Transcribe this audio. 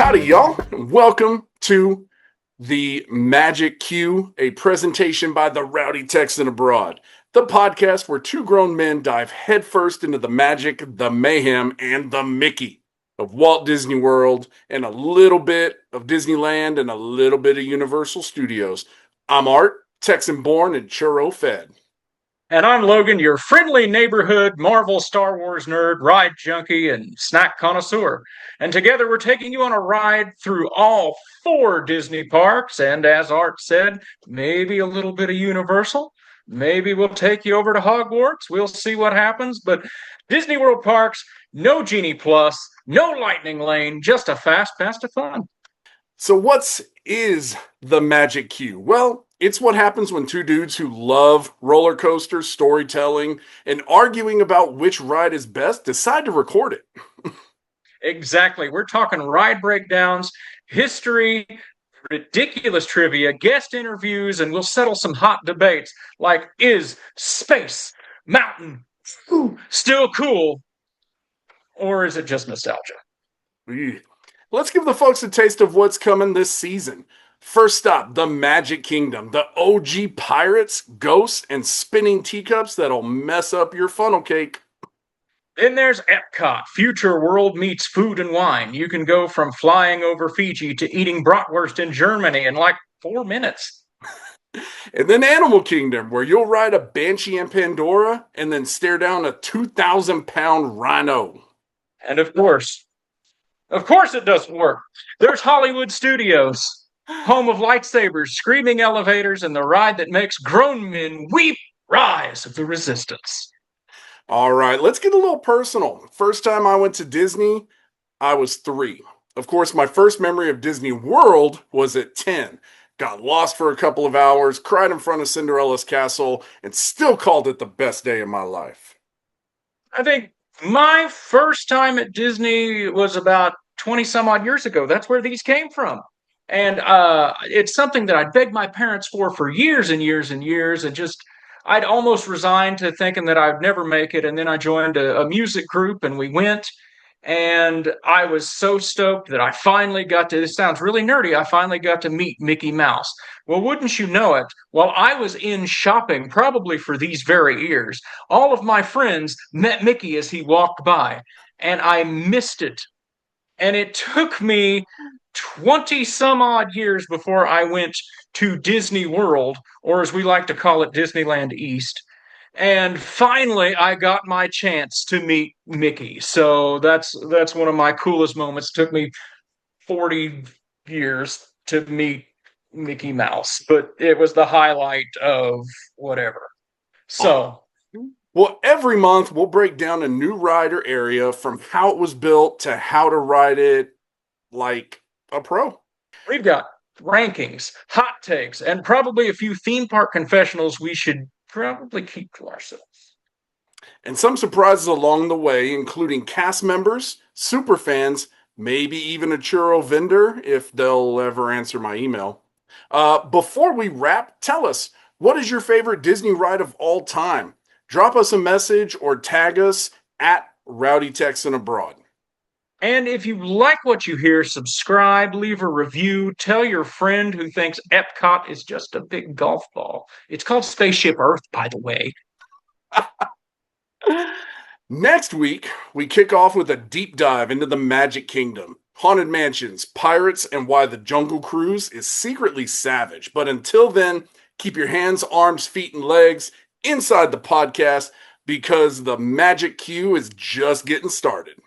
Howdy, y'all. Welcome to the Magic Q, a presentation by the Rowdy Texan Abroad, the podcast where two grown men dive headfirst into the magic, the mayhem, and the Mickey of Walt Disney World, and a little bit of Disneyland, and a little bit of Universal Studios. I'm Art, Texan born and churro fed. And I'm Logan, your friendly neighborhood Marvel Star Wars nerd, ride junkie, and snack connoisseur. And together we're taking you on a ride through all 4 Disney parks. And as Art said, maybe a little bit of Universal. Maybe we'll take you over to Hogwarts. We'll see what happens. But Disney World parks, no Genie Plus, no Lightning Lane, just a fast pass to fun. So what is the Magic Q? Well, it's what happens when two dudes who love roller coasters, storytelling, and arguing about which ride is best decide to record it. Exactly. We're talking ride breakdowns, history, ridiculous trivia, guest interviews, and we'll settle some hot debates like, is Space Mountain still cool, or is it just nostalgia? Let's give the folks a taste of what's coming this season. First stop, the Magic Kingdom, the OG pirates, ghosts, and spinning teacups that'll mess up your funnel cake. Then there's Epcot, Future World meets food and wine. You can go from flying over Fiji to eating bratwurst in Germany in like 4 minutes. And then Animal Kingdom, where you'll ride a Banshee in Pandora and then stare down a 2,000-pound rhino. And of course it doesn't work. There's Hollywood Studios, home of lightsabers, screaming elevators, and the ride that makes grown men weep, Rise of the Resistance. All right, let's get a little personal. First time I went to Disney, I was 3. Of course, my first memory of Disney World was at 10. Got lost for a couple of hours, cried in front of Cinderella's castle, and still called it the best day of my life. I think my first time at Disney was about 20 some odd years ago. That's where these came from. And it's something that I begged my parents for years and years and years. And just, I'd almost resigned to thinking that I'd never make it. And then I joined a music group and we went. And I was so stoked that I finally got to, this sounds really nerdy, I finally got to meet Mickey Mouse. Well, wouldn't you know it, while I was in shopping, probably for these very ears, all of my friends met Mickey as he walked by, and I missed it. And it took me 20 some odd years before I went to Disney World, or as we like to call it, Disneyland East. And finally, I got my chance to meet Mickey. So that's one of my coolest moments. It took me 40 years to meet Mickey Mouse, but it was the highlight of whatever. So, well, every month we'll break down a new ride or area from how it was built to how to ride it like a pro. We've got rankings, hot takes, and probably a few theme park confessionals we should probably keep to ourselves. And some surprises along the way, including cast members, super fans, maybe even a churro vendor, if they'll ever answer my email. Before we wrap, tell us, what is your favorite Disney ride of all time? Drop us a message or tag us at Rowdy Texan Abroad. And if you like what you hear, subscribe, leave a review, tell your friend who thinks Epcot is just a big golf ball. It's called Spaceship Earth, by the way. Next week, we kick off with a deep dive into the Magic Kingdom, haunted mansions, pirates, and why the Jungle Cruise is secretly savage. But until then, keep your hands, arms, feet, and legs inside the podcast because the Magic Q is just getting started.